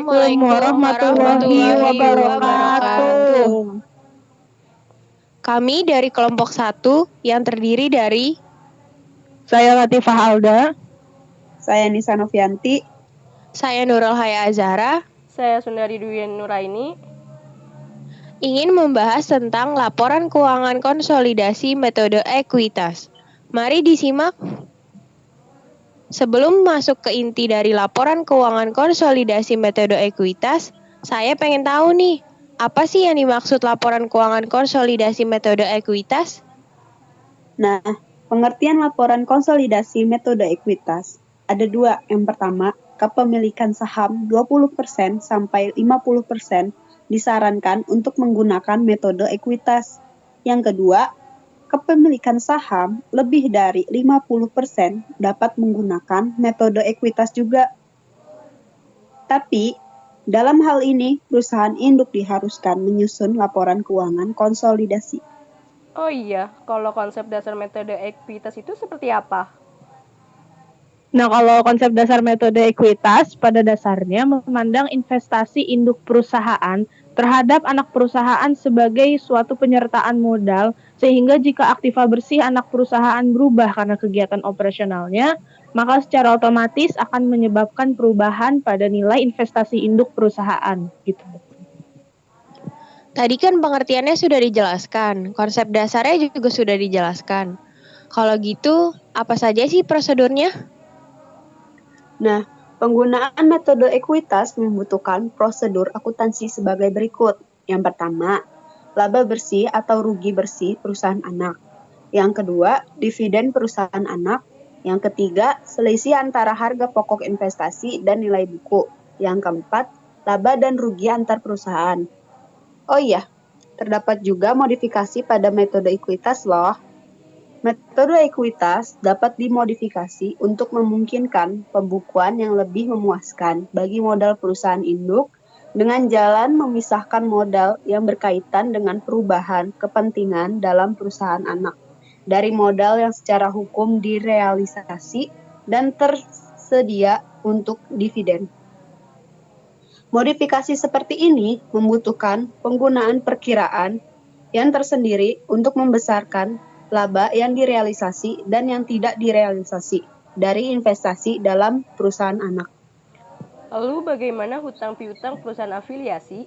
Assalamualaikum warahmatullahi wabarakatuh. Kami dari kelompok 1 yang terdiri dari Saya Latifah Alda. Saya Nisa Novianti. Saya Nurul Haya Azhara. Saya Sundari Dwi Nuraini. Ingin membahas tentang laporan keuangan konsolidasi metode ekuitas. Mari disimak. Sebelum masuk ke inti dari laporan keuangan konsolidasi metode ekuitas, saya pengen tahu nih, apa sih yang dimaksud laporan keuangan konsolidasi metode ekuitas? Nah, pengertian laporan konsolidasi metode ekuitas ada dua. Yang pertama, kepemilikan saham 20% sampai 50% disarankan untuk menggunakan metode ekuitas. Yang kedua, kepemilikan saham lebih dari 50% dapat menggunakan metode ekuitas juga. Tapi, dalam hal ini, perusahaan induk diharuskan menyusun laporan keuangan konsolidasi. Oh iya, kalau konsep dasar metode ekuitas itu seperti apa? Nah, kalau konsep dasar metode ekuitas pada dasarnya memandang investasi induk perusahaan terhadap anak perusahaan sebagai suatu penyertaan modal, sehingga jika aktiva bersih anak perusahaan berubah karena kegiatan operasionalnya, maka secara otomatis akan menyebabkan perubahan pada nilai investasi induk perusahaan. Gitu. Tadi kan pengertiannya sudah dijelaskan, konsep dasarnya juga sudah dijelaskan. Kalau gitu, apa saja sih prosedurnya? Nah, penggunaan metode ekuitas membutuhkan prosedur akuntansi sebagai berikut. Yang pertama, laba bersih atau rugi bersih perusahaan anak. Yang kedua, dividen perusahaan anak. Yang ketiga, selisih antara harga pokok investasi dan nilai buku. Yang keempat, laba dan rugi antar perusahaan. Oh iya, terdapat juga modifikasi pada metode ekuitas loh. Metode ekuitas dapat dimodifikasi untuk memungkinkan pembukuan yang lebih memuaskan bagi modal perusahaan induk dengan jalan memisahkan modal yang berkaitan dengan perubahan kepentingan dalam perusahaan anak dari modal yang secara hukum direalisasi dan tersedia untuk dividen. Modifikasi seperti ini membutuhkan penggunaan perkiraan yang tersendiri untuk membesarkan laba yang direalisasi dan yang tidak direalisasi dari investasi dalam perusahaan anak. Lalu bagaimana hutang piutang perusahaan afiliasi?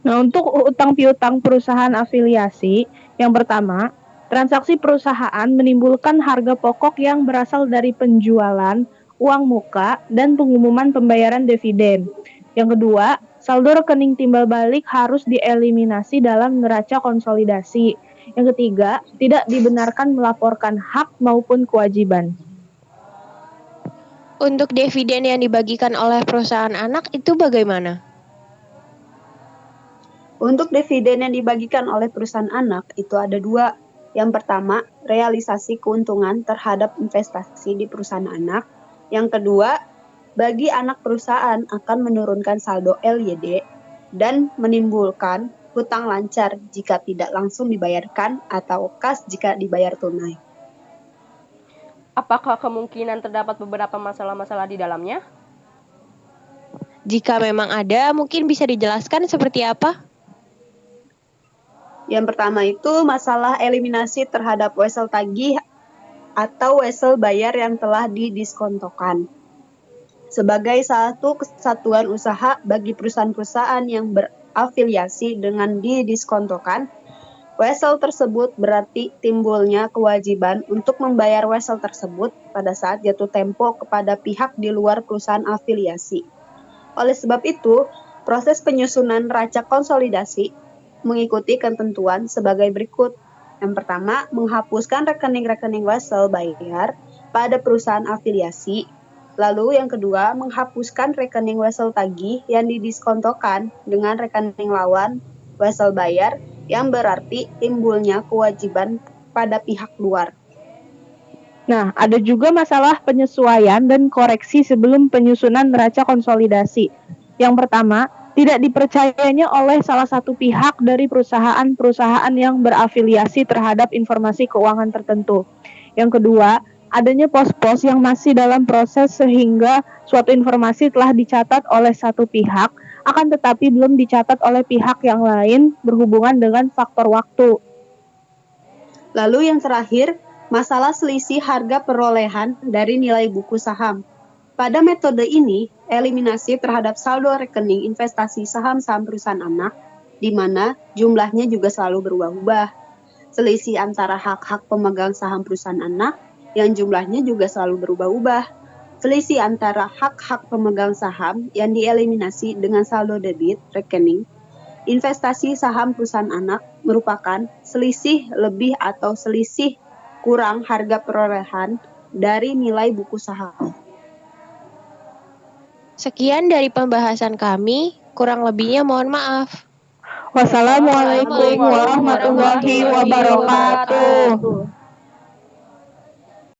Nah, untuk utang piutang perusahaan afiliasi, yang pertama, transaksi perusahaan menimbulkan harga pokok yang berasal dari penjualan, uang muka, dan pengumuman pembayaran dividen. Yang kedua, saldo rekening timbal balik harus dieliminasi dalam neraca konsolidasi. Yang ketiga, tidak dibenarkan melaporkan hak maupun kewajiban. Untuk dividen yang dibagikan oleh perusahaan anak itu bagaimana? Untuk dividen yang dibagikan oleh perusahaan anak itu ada dua. Yang pertama, realisasi keuntungan terhadap investasi di perusahaan anak. Yang kedua, bagi anak perusahaan akan menurunkan saldo LYD dan menimbulkan hutang lancar jika tidak langsung dibayarkan atau kas jika dibayar tunai. Apakah kemungkinan terdapat beberapa masalah-masalah di dalamnya? Jika memang ada, mungkin bisa dijelaskan seperti apa? Yang pertama itu masalah eliminasi terhadap wesel tagih atau wesel bayar yang telah didiskontokan. Sebagai satu kesatuan usaha bagi perusahaan-perusahaan yang berafiliasi dengan didiskontokan, wesel tersebut berarti timbulnya kewajiban untuk membayar wesel tersebut pada saat jatuh tempo kepada pihak di luar perusahaan afiliasi. Oleh sebab itu, proses penyusunan neraca konsolidasi mengikuti ketentuan sebagai berikut. Yang pertama, menghapuskan rekening-rekening wesel bayar pada perusahaan afiliasi. Lalu yang kedua, menghapuskan rekening wesel tagih yang didiskontokan dengan rekening lawan wesel bayar yang berarti timbulnya kewajiban pada pihak luar. Nah, ada juga masalah penyesuaian dan koreksi sebelum penyusunan neraca konsolidasi. Yang pertama, tidak dipercayanya oleh salah satu pihak dari perusahaan-perusahaan yang berafiliasi terhadap informasi keuangan tertentu. Yang kedua, adanya pos-pos yang masih dalam proses sehingga suatu informasi telah dicatat oleh satu pihak, akan tetapi belum dicatat oleh pihak yang lain berhubungan dengan faktor waktu. Lalu yang terakhir, masalah selisih harga perolehan dari nilai buku saham. Pada metode ini, eliminasi terhadap saldo rekening investasi saham-saham perusahaan anak, di mana jumlahnya juga selalu berubah-ubah. Selisih antara hak-hak pemegang saham perusahaan anak, yang jumlahnya juga selalu berubah-ubah. Selisih antara hak-hak pemegang saham yang dieliminasi dengan saldo debit rekening investasi saham perusahaan anak merupakan selisih lebih atau selisih kurang harga perolehan dari nilai buku saham. Sekian dari pembahasan kami, kurang lebihnya mohon maaf. Wassalamualaikum warahmatullahi wabarakatuh.